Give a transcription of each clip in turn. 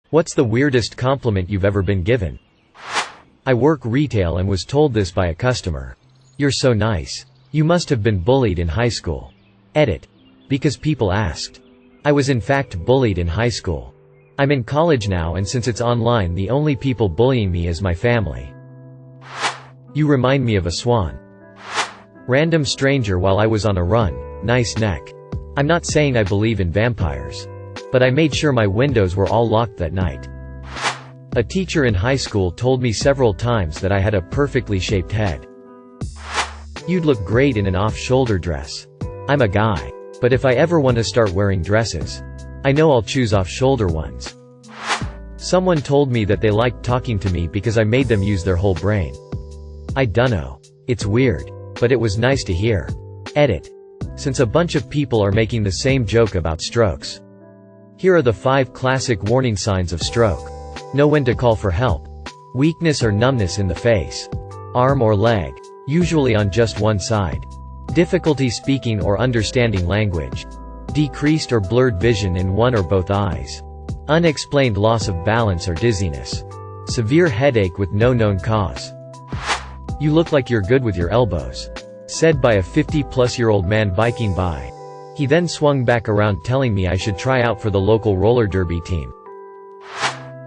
What's the weirdest compliment you've ever been given? I work retail and was told this by a customer. You're so nice. You must have been bullied in high school. Edit. Because people asked. I was in fact bullied in high school. I'm in college now, and since it's online, the only people bullying me is my family. You remind me of a swan. Random stranger while I was on a run. Nice neck. I'm not saying I believe in vampires. But I made sure my windows were all locked that night. A teacher in high school told me several times that I had a perfectly shaped head. You'd look great in an off-shoulder dress. I'm a guy. But if I ever want to start wearing dresses, I know I'll choose off-shoulder ones. Someone told me that they liked talking to me because I made them use their whole brain. I dunno. It's weird. But it was nice to hear. Edit. Since a bunch of people are making the same joke about strokes. Here are the 5 classic warning signs of stroke. Know when to call for help. Weakness or numbness in the face. Arm or leg. Usually on just one side. Difficulty speaking or understanding language. Decreased or blurred vision in one or both eyes. Unexplained loss of balance or dizziness. Severe headache with no known cause. You look like you're good with your elbows. Said by a 50-plus-year-old man biking by. He then swung back around telling me I should try out for the local roller derby team.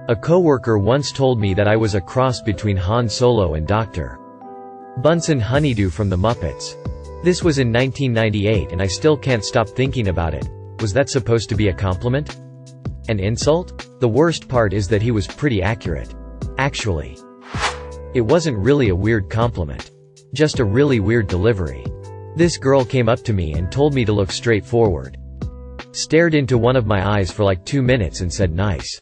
A coworker once told me that I was a cross between Han Solo and Dr. Bunsen Honeydew from the Muppets. This was in 1998 and I still can't stop thinking about it. Was that supposed to be a compliment? An insult? The worst part is that he was pretty accurate. Actually. It wasn't really a weird compliment. Just a really weird delivery. This girl came up to me and told me to look straight forward. Stared into one of my eyes for like 2 minutes and said nice.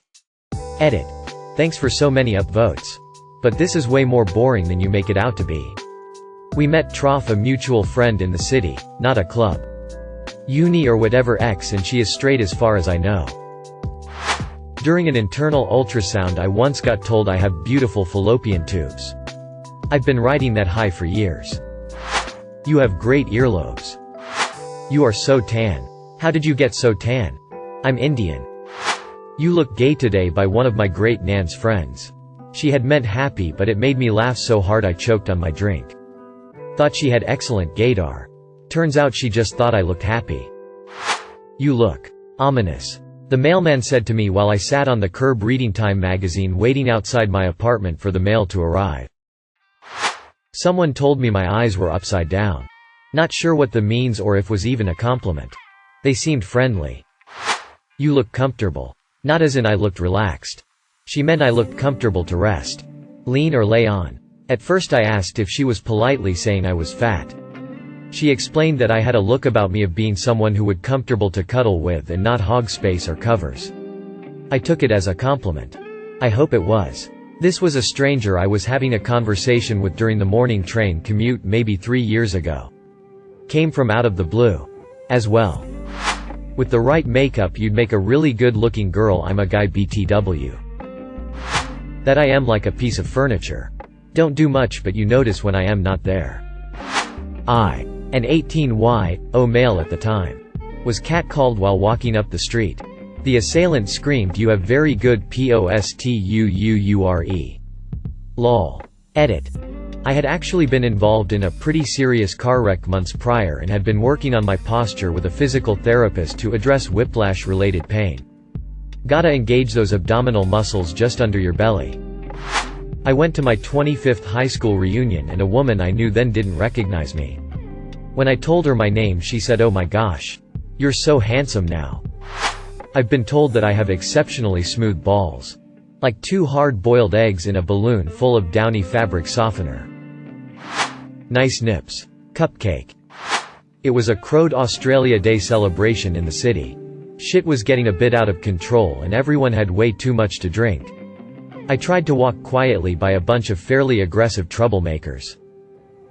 Edit. Thanks for so many upvotes. But this is way more boring than you make it out to be. We met Troff, a mutual friend in the city, not a club. Uni or whatever X, and she is straight as far as I know. During an internal ultrasound I once got told I have beautiful fallopian tubes. I've been riding that high for years. You have great earlobes. You are so tan. How did you get so tan? I'm Indian. You look gay today, by one of my great Nan's friends. She had meant happy, but it made me laugh so hard I choked on my drink. Thought she had excellent gaydar. Turns out she just thought I looked happy. You look ominous. The mailman said to me while I sat on the curb reading Time magazine waiting outside my apartment for the mail to arrive. Someone told me my eyes were upside down. Not sure what the means or if was even a compliment. They seemed friendly. You look comfortable. Not as in I looked relaxed. She meant I looked comfortable to rest. Lean or lay on. At first I asked if she was politely saying I was fat. She explained that I had a look about me of being someone who would comfortable to cuddle with and not hog space or covers. I took it as a compliment. I hope it was. This was a stranger I was having a conversation with during the morning train commute maybe 3 years ago. Came from out of the blue. As well. With the right makeup you'd make a really good-looking girl. I'm a guy BTW. That I am like a piece of furniture. Don't do much but you notice when I am not there. I, an 18Y, male at the time, was catcalled while walking up the street. The assailant screamed, "You have very good postuure. Lol. Edit. I had actually been involved in a pretty serious car wreck months prior and had been working on my posture with a physical therapist to address whiplash-related pain. Gotta engage those abdominal muscles just under your belly. I went to my 25th high school reunion and a woman I knew then didn't recognize me. When I told her my name she said, "Oh my gosh. You're so handsome now." I've been told that I have exceptionally smooth balls. Like 2 hard-boiled eggs in a balloon full of downy fabric softener. Nice nips. Cupcake. It was a crowed Australia Day celebration in the city. Shit was getting a bit out of control and everyone had way too much to drink. I tried to walk quietly by a bunch of fairly aggressive troublemakers.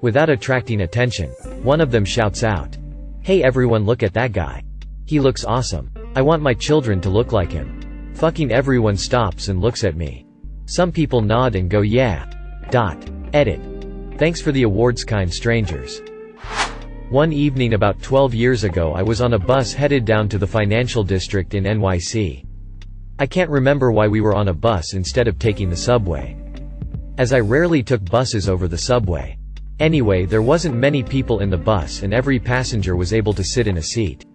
Without attracting attention, one of them shouts out, "Hey everyone, look at that guy. He looks awesome. I want my children to look like him." Fucking everyone stops and looks at me. Some people nod and go, "Yeah." Edit. Thanks for the awards, kind strangers. One evening about 12 years ago I was on a bus headed down to the financial district in NYC. I can't remember why we were on a bus instead of taking the subway, as I rarely took buses over the subway. Anyway, there wasn't many people in the bus and every passenger was able to sit in a seat.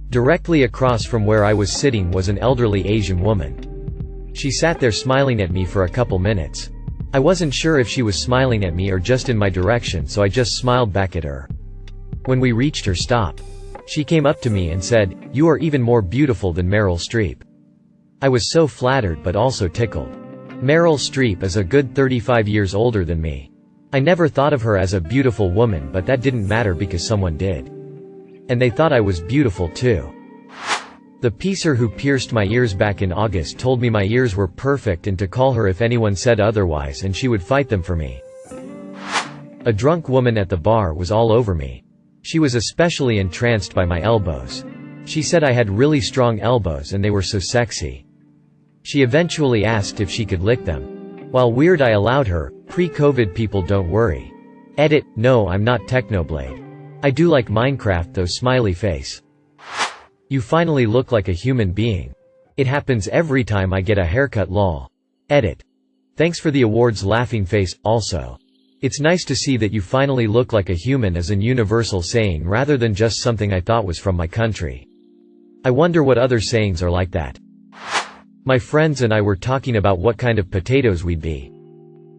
Directly across from where I was sitting was an elderly Asian woman. She sat there smiling at me for a couple minutes. I wasn't sure if she was smiling at me or just in my direction, so I just smiled back at her. When we reached her stop, she came up to me and said, "You are even more beautiful than Meryl Streep." I was so flattered but also tickled. Meryl Streep is a good 35 years older than me. I never thought of her as a beautiful woman, but that didn't matter because someone did. And they thought I was beautiful too. The piercer who pierced my ears back in August told me my ears were perfect and to call her if anyone said otherwise and she would fight them for me. A drunk woman at the bar was all over me. She was especially entranced by my elbows. She said I had really strong elbows and they were so sexy. She eventually asked if she could lick them. While weird, I allowed her. Pre-COVID people, don't worry. Edit, no, I'm not Technoblade. I do like Minecraft though, smiley face. You finally look like a human being. It happens every time I get a haircut, lol. Edit. Thanks for the awards, laughing face. Also, it's nice to see that you finally look like a human as an universal saying rather than just something I thought was from my country. I wonder what other sayings are like that. My friends and I were talking about what kind of potatoes we'd be.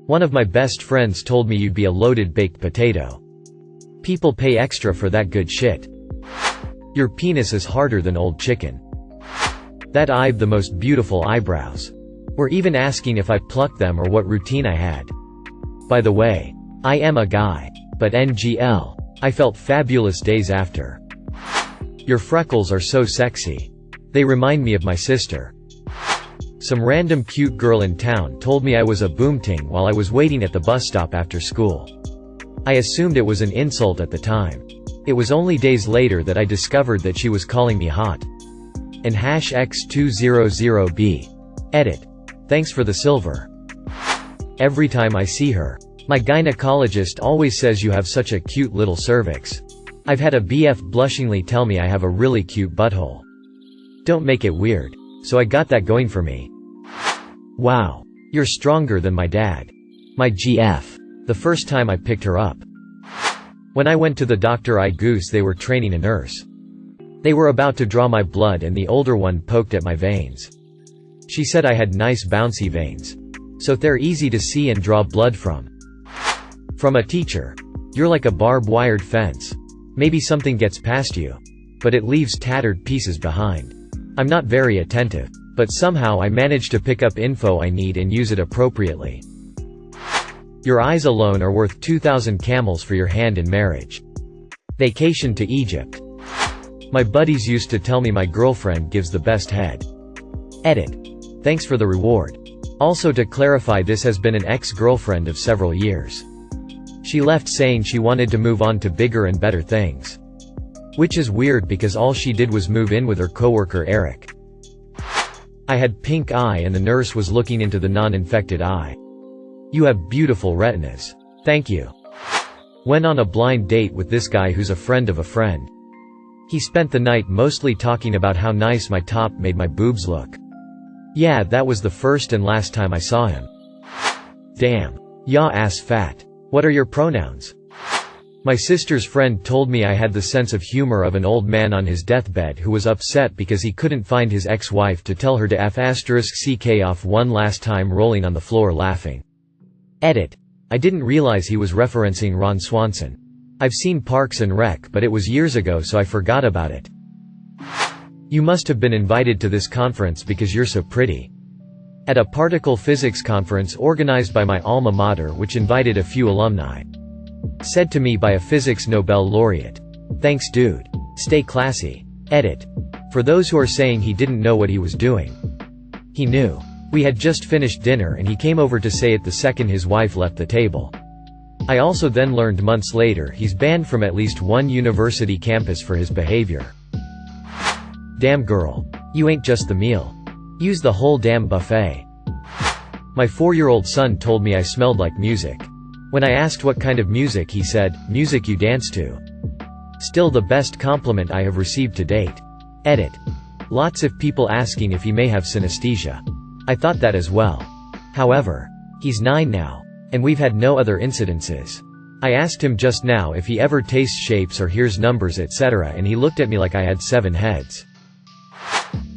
One of my best friends told me you'd be a loaded baked potato. People pay extra for that good shit. Your penis is harder than old chicken. That I've the most beautiful eyebrows. We're even asking if I plucked them or what routine I had. By the way, I am a guy. But NGL. I felt fabulous days after. Your freckles are so sexy. They remind me of my sister. Some random cute girl in town told me I was a boomting while I was waiting at the bus stop after school. I assumed it was an insult at the time. It was only days later that I discovered that she was calling me hot. And #X200B. Edit. Thanks for the silver. Every time I see her, my gynecologist always says you have such a cute little cervix. I've had a BF blushingly tell me I have a really cute butthole. Don't make it weird. So I got that going for me. Wow. You're stronger than my dad. My GF. The first time I picked her up. When I went to the doctor, they were training a nurse. They were about to draw my blood and the older one poked at my veins. She said I had nice bouncy veins. So they're easy to see and draw blood from. From a teacher. You're like a barbed-wired fence. Maybe something gets past you. But it leaves tattered pieces behind. I'm not very attentive. But somehow I manage to pick up info I need and use it appropriately. Your eyes alone are worth 2,000 camels for your hand in marriage. Vacation to Egypt. My buddies used to tell me my girlfriend gives the best head. Edit. Thanks for the reward. Also, to clarify, this has been an ex-girlfriend of several years. She left saying she wanted to move on to bigger and better things. Which is weird because all she did was move in with her coworker Eric. I had pink eye and the nurse was looking into the non-infected eye. You have beautiful retinas. Thank you. Went on a blind date with this guy who's a friend of a friend. He spent the night mostly talking about how nice my top made my boobs look. Yeah, that was the first and last time I saw him. Damn. Ya ass fat. What are your pronouns? My sister's friend told me I had the sense of humor of an old man on his deathbed who was upset because he couldn't find his ex-wife to tell her to *CK off one last time, rolling on the floor laughing. Edit. I didn't realize he was referencing Ron Swanson. I've seen Parks and Rec, but it was years ago so I forgot about it. You must have been invited to this conference because you're so pretty. At a particle physics conference organized by my alma mater which invited a few alumni. Said to me by a physics Nobel laureate. Thanks dude. Stay classy. Edit. For those who are saying he didn't know what he was doing. He knew. We had just finished dinner and he came over to say it the second his wife left the table. I also then learned months later he's banned from at least one university campus for his behavior. Damn girl. You ain't just the meal. Use the whole damn buffet. My 4-year-old son told me I smelled like music. When I asked what kind of music, he said, music you dance to. Still the best compliment I have received to date. Edit. Lots of people asking if he may have synesthesia. I thought that as well. However, he's 9 now, and we've had no other incidences. I asked him just now if he ever tastes shapes or hears numbers etc., and he looked at me like I had 7 heads.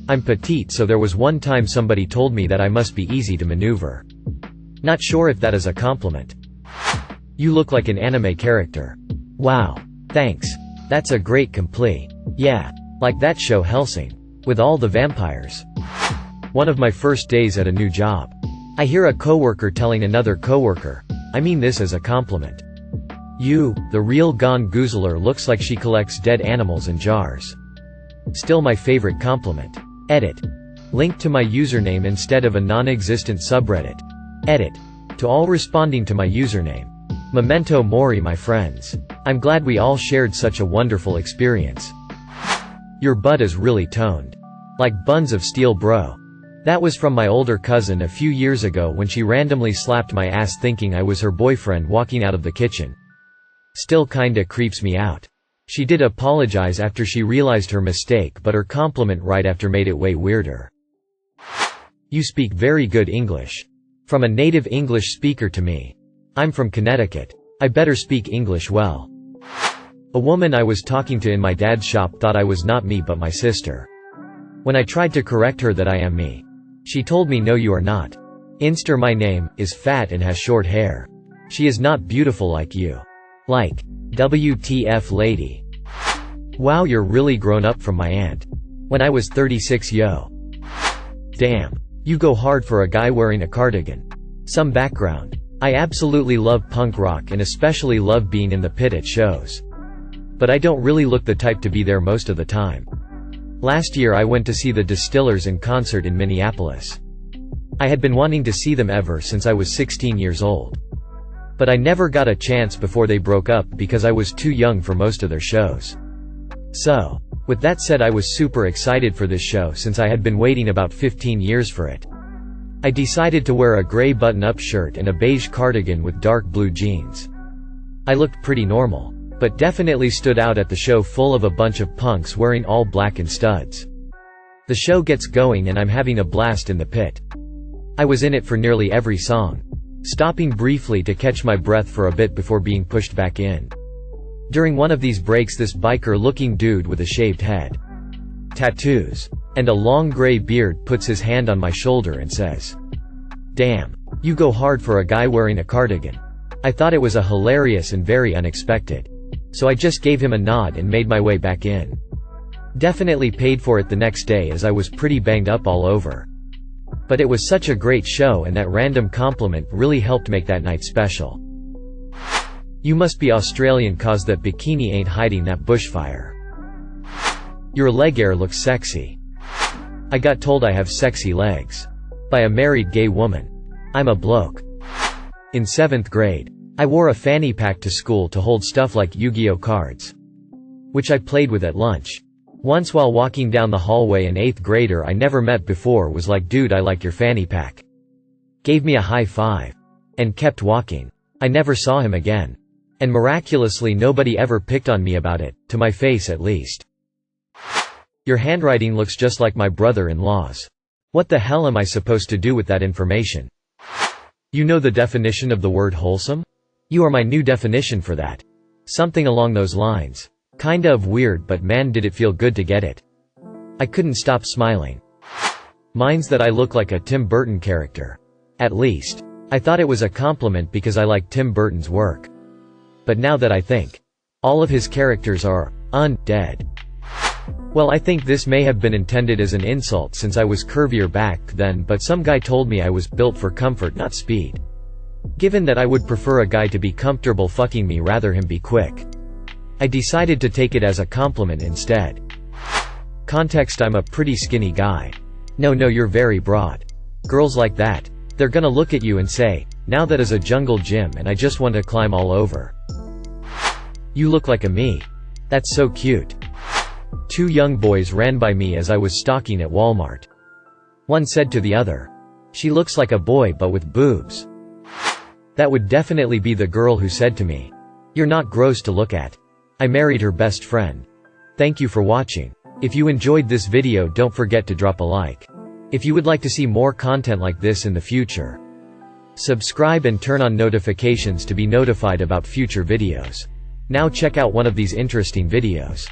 I'm petite, so there was one time somebody told me that I must be easy to maneuver. Not sure if that is a compliment. You look like an anime character. Wow. Thanks. That's a great compliment. Yeah. Like that show Hellsing. With all the vampires. One of my first days at a new job. I hear a coworker telling another coworker, I mean this as a compliment. You, the real Gone Goozler, looks like she collects dead animals in jars. Still my favorite compliment. Edit. Link to my username instead of a non-existent subreddit. Edit. To all responding to my username. Memento mori, my friends. I'm glad we all shared such a wonderful experience. Your butt is really toned. Like buns of steel, bro. That was from my older cousin a few years ago when she randomly slapped my ass thinking I was her boyfriend walking out of the kitchen. Still kinda creeps me out. She did apologize after she realized her mistake, but her compliment right after made it way weirder. You speak very good English. From a native English speaker to me. I'm from Connecticut. I better speak English well. A woman I was talking to in my dad's shop thought I was not me but my sister. When I tried to correct her that I am me, she told me no you are not. Inster my name, is fat and has short hair. She is not beautiful like you. Like, WTF lady. Wow, you're really grown up from my aunt. When I was 36 yo. Damn. You go hard for a guy wearing a cardigan. Some background. I absolutely love punk rock and especially love being in the pit at shows. But I don't really look the type to be there most of the time. Last year I went to see the Distillers in concert in Minneapolis. I had been wanting to see them ever since I was 16 years old. But I never got a chance before they broke up because I was too young for most of their shows. So, with that said, I was super excited for this show since I had been waiting about 15 years for it. I decided to wear a gray button-up shirt and a beige cardigan with dark blue jeans. I looked pretty normal, but definitely stood out at the show full of a bunch of punks wearing all black and studs. The show gets going and I'm having a blast in the pit. I was in it for nearly every song, stopping briefly to catch my breath for a bit before being pushed back in. During one of these breaks, this biker-looking dude with a shaved head, tattoos, and a long gray beard puts his hand on my shoulder and says, "Damn, you go hard for a guy wearing a cardigan." I thought it was a hilarious and very unexpected. So I just gave him a nod and made my way back in. Definitely paid for it the next day as I was pretty banged up all over. But it was such a great show and that random compliment really helped make that night special. You must be Australian cause that bikini ain't hiding that bushfire. Your leg hair looks sexy. I got told I have sexy legs. By a married gay woman. I'm a bloke. In 7th grade, I wore a fanny pack to school to hold stuff like Yu-Gi-Oh cards, which I played with at lunch. Once while walking down the hallway, an 8th grader I never met before was like, "Dude, I like your fanny pack." Gave me a high five. And kept walking. I never saw him again. And miraculously nobody ever picked on me about it, to my face at least. Your handwriting looks just like my brother-in-law's. What the hell am I supposed to do with that information? You know the definition of the word wholesome? You are my new definition for that. Something along those lines. Kinda of weird, but man did it feel good to get it. I couldn't stop smiling. Mine's that I look like a Tim Burton character. At least, I thought it was a compliment because I like Tim Burton's work. But now that I think, all of his characters are undead. Well, I think this may have been intended as an insult since I was curvier back then, but some guy told me I was built for comfort, not speed. Given that I would prefer a guy to be comfortable fucking me rather him be quick, I decided to take it as a compliment instead. Context: I'm a pretty skinny guy. No, you're very broad. Girls like that, they're gonna look at you and say, "Now that is a jungle gym and I just want to climb all over." You look like a me. That's so cute. 2 young boys ran by me as I was stalking at Walmart. One said to the other, "She looks like a boy but with boobs." That would definitely be the girl who said to me, "You're not gross to look at." I married her best friend. Thank you for watching. If you enjoyed this video, don't forget to drop a like. If you would like to see more content like this in the future, subscribe and turn on notifications to be notified about future videos. Now check out one of these interesting videos.